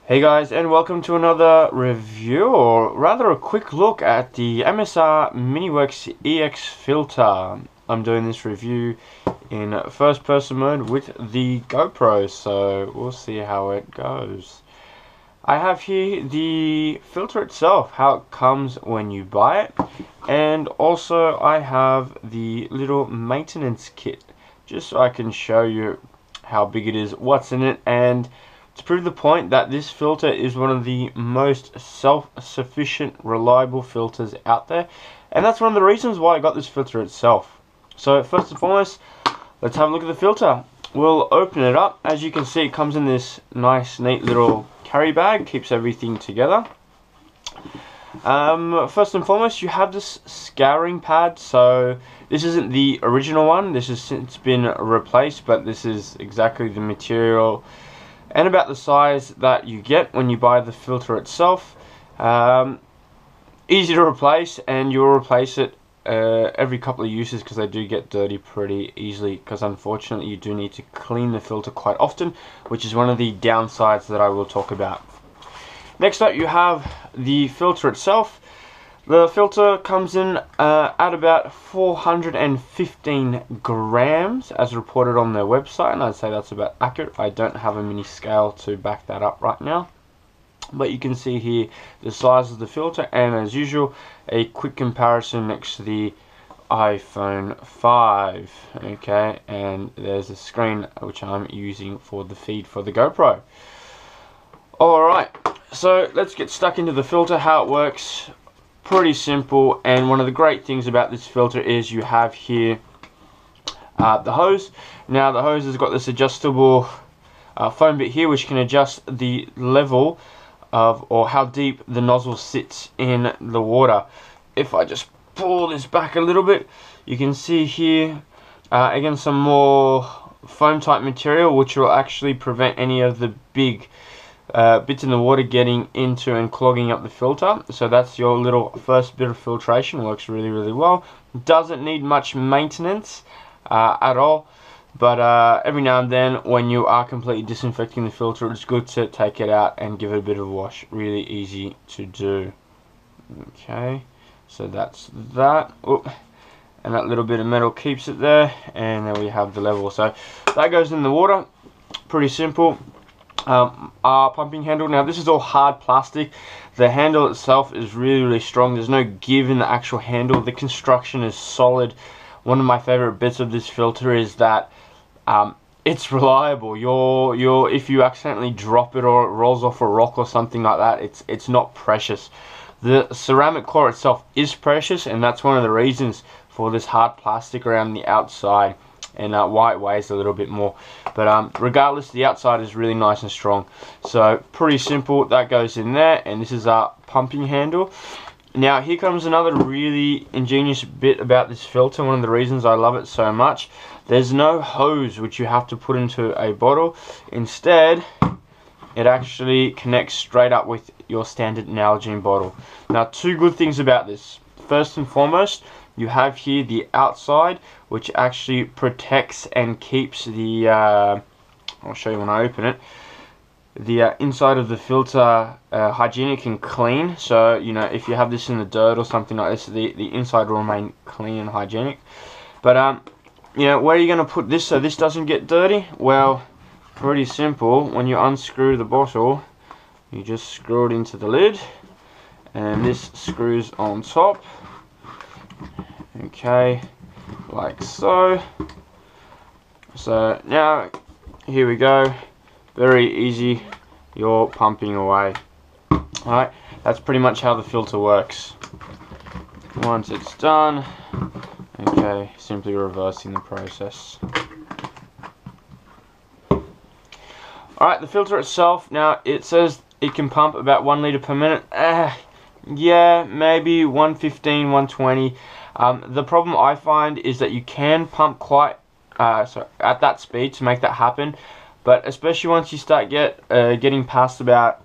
Hey guys, and welcome to another review, or rather a quick look at the MSR Miniworks EX filter. I'm doing this review in first person mode with the GoPro, so we'll see how it goes. I have here the filter itself, how it comes when you buy it, and also I have the little maintenance kit, just so I can show you how big it is, what's in it, and to prove the point that this filter is one of the most self-sufficient, reliable filters out there. And that's one of the reasons why I got this filter itself. So first and foremost, let's have a look at the filter. We'll open it up. As you can see, it comes in this nice, neat little carry bag. Keeps everything together. First and foremost, you have this scouring pad. So this isn't the original one. This has since been replaced, but this is exactly the material and about the size that you get when you buy the filter itself. Easy to replace, and you'll replace it every couple of uses because they do get dirty pretty easily, because unfortunately you do need to clean the filter quite often, which is one of the downsides that I will talk about. Next up, you have the filter itself. The filter comes in at about 415 grams as reported on their website, and I'd say that's about accurate. I don't have a mini scale to back that up right now, but you can see here the size of the filter, and as usual a quick comparison next to the iPhone 5. Okay, and there's a screen which I'm using for the feed for the GoPro. Alright, so let's get stuck into the filter, how it works. Pretty simple, and one of the great things about this filter is you have here the hose. Now the hose has got this adjustable foam bit here which can adjust the level of, or how deep the nozzle sits in the water. If I just pull this back a little bit, you can see here again some more foam type material which will actually prevent any of the big bits in the water getting into and clogging up the filter. So that's your little first bit of filtration. Works really well. Doesn't need much maintenance at all, but every now and then when you are completely disinfecting the filter, it's good to take it out and give it a bit of a wash. Really easy to do. Okay, so that's that. Oop. And that little bit of metal keeps it there, and then we have the level. So that goes in the water. Pretty simple. Our pumping handle, now this is all hard plastic. The handle itself is really strong. There's no give in the actual handle. The construction is solid. One of my favorite bits of this filter is that it's reliable. If you accidentally drop it or it rolls off a rock or something like that, it's not precious. The ceramic core itself is precious, and that's one of the reasons for this hard plastic around the outside, and why it weighs a little bit more. But regardless, the outside is really nice and strong. So pretty simple. That goes in there, and this is our pumping handle. Now here comes another really ingenious bit about this filter. One of the reasons I love it so much. There's no hose which you have to put into a bottle. Instead, it actually connects straight up with your standard Nalgene bottle. Now, two good things about this. First and foremost, you have here the outside, which actually protects and keeps the I'll show you when I open it, the inside of the filter hygienic and clean. So you know, if you have this in the dirt or something like this, the inside will remain clean and hygienic. But you know, where are you going to put this so this doesn't get dirty? Well, pretty simple. When you unscrew the bottle, you just screw it into the lid, and this screws on top. Okay, like so. So now here we go, very easy, you're pumping away. Alright, that's pretty much how the filter works. Once it's done, okay, simply reversing the process. Alright, the filter itself, now it says it can pump about 1 litre per minute. Yeah, maybe 115, 120. The problem I find is that you can pump quite at that speed to make that happen, but especially once you start getting past about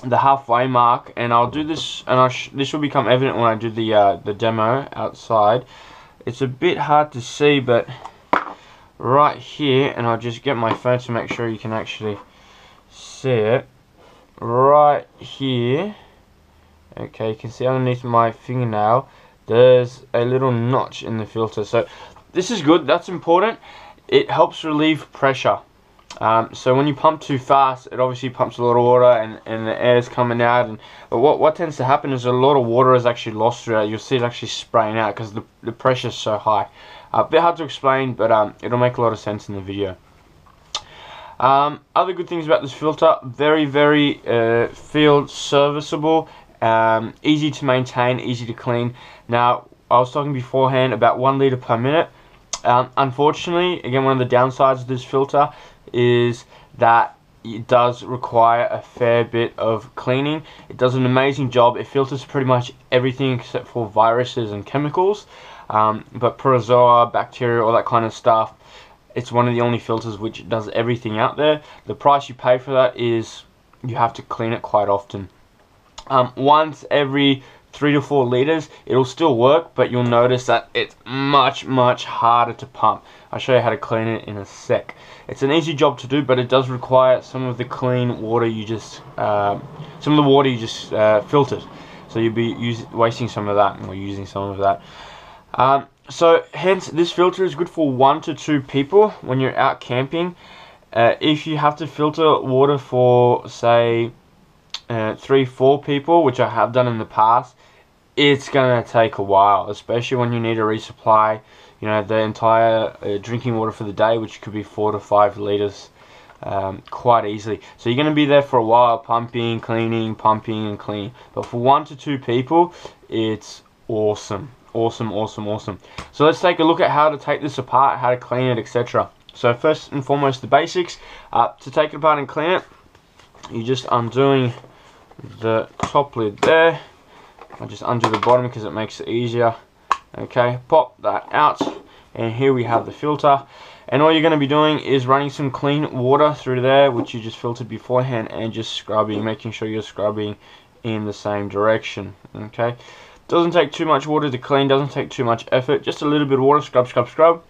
the halfway mark, and I'll do this, and this will become evident when I do the demo outside. It's a bit hard to see, but right here, and I'll just get my phone to make sure you can actually see it. right here, okay, you can see underneath my fingernail there's a little notch in the filter. So this is good, that's important. It helps relieve pressure. So when you pump too fast, it obviously pumps a lot of water, and the air is coming out. But what tends to happen is a lot of water is actually lost through it. You'll see it actually spraying out because the pressure is so high. A bit hard to explain, but it'll make a lot of sense in the video. Other good things about this filter: very field serviceable, easy to maintain, easy to clean. Now, I was talking beforehand about 1 liter per minute. Unfortunately, again, one of the downsides of this filter is that it does require a fair bit of cleaning. It does an amazing job. It filters pretty much everything except for viruses and chemicals, but protozoa, bacteria, all that kind of stuff. It's one of the only filters which does everything out there. The price you pay for that is you have to clean it quite often. Once every 3 to 4 liters, it'll still work, but you'll notice that it's much harder to pump. I'll show you how to clean it in a sec. It's an easy job to do, but it does require some of the clean water you just filtered. So you'll be wasting some of that, or using some of that. So hence, this filter is good for 1 to 2 people when you're out camping. If you have to filter water for, say, 3-4 people, which I have done in the past, it's gonna take a while, especially when you need to resupply, you know, the entire drinking water for the day, which could be 4 to 5 liters, quite easily. So you're gonna be there for a while, pumping, cleaning, pumping and cleaning. But for 1 to 2 people, it's awesome. Awesome. So let's take a look at how to take this apart, how to clean it, etc. So first and foremost, the basics. To take it apart and clean it, you're just undoing the top lid there. I just undo the bottom because it makes it easier. Okay, pop that out, and here we have the filter. And all you're going to be doing is running some clean water through there, which you just filtered beforehand, and just scrubbing, making sure you're scrubbing in the same direction. Okay, doesn't take too much water to clean, doesn't take too much effort, just a little bit of water, scrub,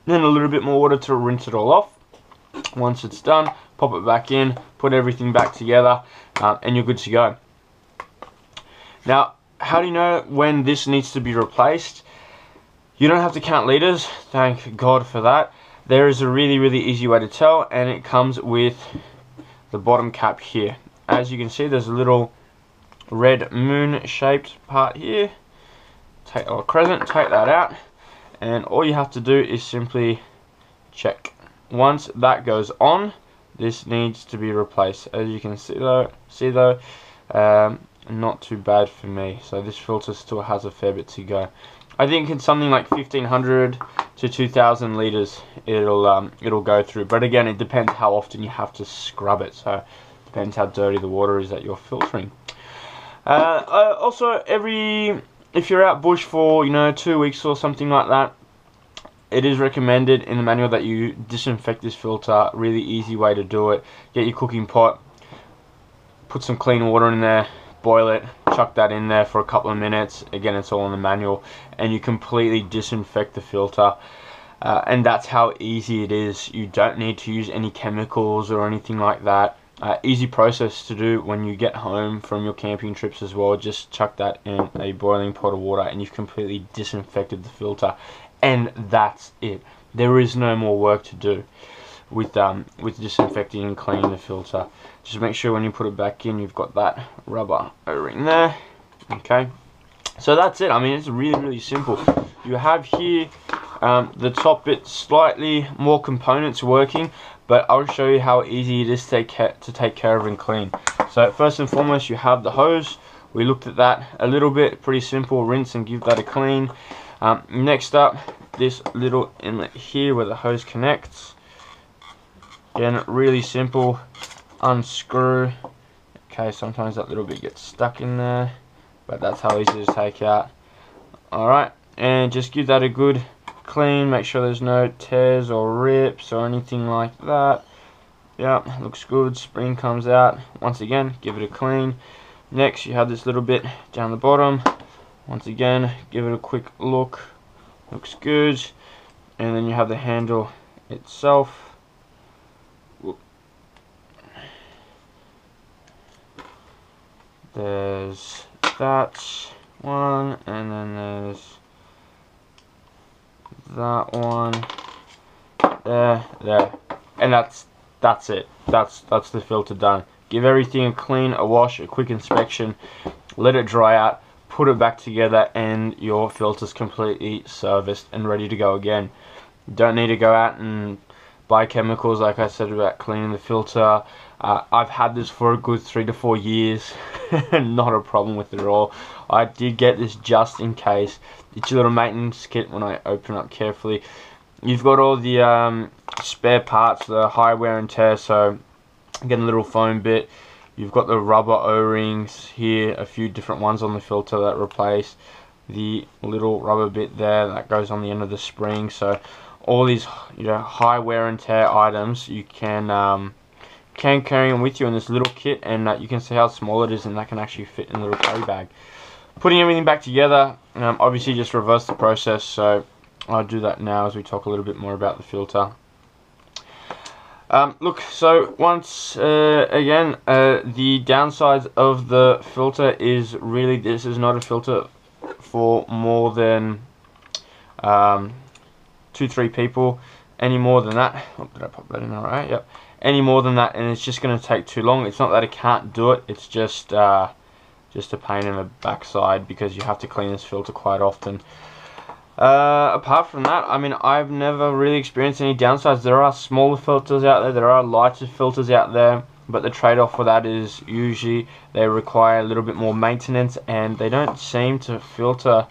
then a little bit more water to rinse it all off. Once it's done, pop it back in, put everything back together, and you're good to go. Now, how do you know when this needs to be replaced? You don't have to count liters, thank God for that. There is a really easy way to tell, and it comes with the bottom cap here. As you can see, there's a little red moon shaped part here, or crescent. Take that out, and all you have to do is simply check. Once that goes on, this needs to be replaced. As you can see though, not too bad for me. So this filter still has a fair bit to go. I think it's something like 1500 to 2000 liters it'll go through, but again, it depends how often you have to scrub it. So it depends how dirty the water is that you're filtering. Also, if you're out bush for 2 weeks or something like that, it is recommended in the manual that you disinfect this filter. Really easy way to do it. Get your cooking pot, put some clean water in there, boil it, chuck that in there for a couple of minutes. Again, it's all in the manual, and you completely disinfect the filter. And that's how easy it is. You don't need to use any chemicals or anything like that. Easy process to do when you get home from your camping trips as well. Just chuck that in a boiling pot of water, and you've completely disinfected the filter, and that's it. There is no more work to do with disinfecting and cleaning the filter. Just make sure when you put it back in, you've got that rubber O-ring there. Okay, so that's it. I mean, it's really simple. You have here the top bit, slightly more components working, but I'll show you how easy it is to take care of and clean. So first and foremost, you have the hose. We looked at that a little bit. Pretty simple. Rinse and give that a clean. Next up, this little inlet here where the hose connects. Again, really simple. Unscrew. Okay, sometimes that little bit gets stuck in there, but that's how easy to take out. Alright, and just give that a good clean. Make sure there's no tears or rips or anything like that. Yeah, looks good. Spring comes out. Once again, give it a clean. Next, you have this little bit down the bottom. Once again, give it a quick look. Looks good. And then you have the handle itself. there's that one, and then there's that one, there, and that's it. That's the filter done. Give everything a clean, a wash, a quick inspection, let it dry out, put it back together, and your filter's completely serviced and ready to go again. You don't need to go out and buy chemicals like I said about cleaning the filter. I've had this for a good 3 to 4 years. Not a problem with it at all. I did get this just in case. It's a little maintenance kit when I open up carefully. You've got all the spare parts, the high wear and tear, so again, a little foam bit. You've got the rubber O-rings here, a few different ones on the filter that replace the little rubber bit there that goes on the end of the spring. So all these, you know, high wear and tear items you can carry them with you in this little kit, and you can see how small it is, and that can actually fit in a little carry bag. Putting everything back together, obviously just reverse the process, so I'll do that now as we talk a little bit more about the filter. Look, so once again, the downsides of the filter is really this is not a filter for more than 2-3 people. Any more than that, oh, did I pop that in alright? Yep. Any more than that, and it's just going to take too long. It's not that it can't do it. It's just a pain in the backside because you have to clean this filter quite often. Apart from that, I mean, I've never really experienced any downsides. There are smaller filters out there, there are lighter filters out there, but the trade-off for that is usually they require a little bit more maintenance, and they don't seem to filter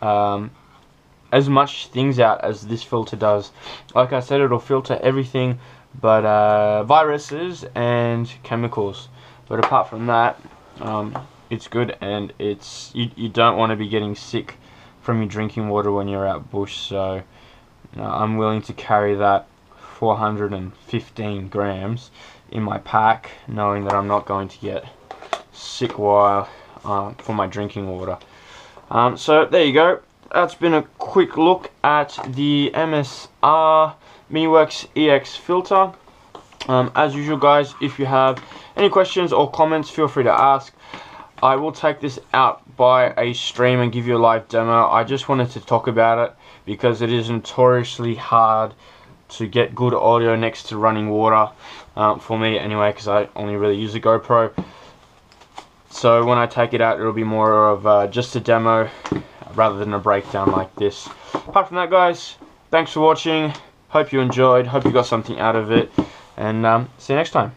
as much things out as this filter does. Like I said, it'll filter everything but viruses and chemicals. But apart from that, it's good, and you don't want to be getting sick from your drinking water when you're out bush. So I'm willing to carry that 415 grams in my pack, knowing that I'm not going to get sick while for my drinking water. So there you go. That's been a quick look at the MSR Miniworks EX filter. As usual, guys, if you have any questions or comments, feel free to ask. I will take this out by a stream and give you a live demo. I just wanted to talk about it because it is notoriously hard to get good audio next to running water, for me anyway, because I only really use a GoPro. So when I take it out, it'll be more of just a demo rather than a breakdown like this. Apart from that, guys, thanks for watching. Hope you enjoyed, hope you got something out of it, and see you next time.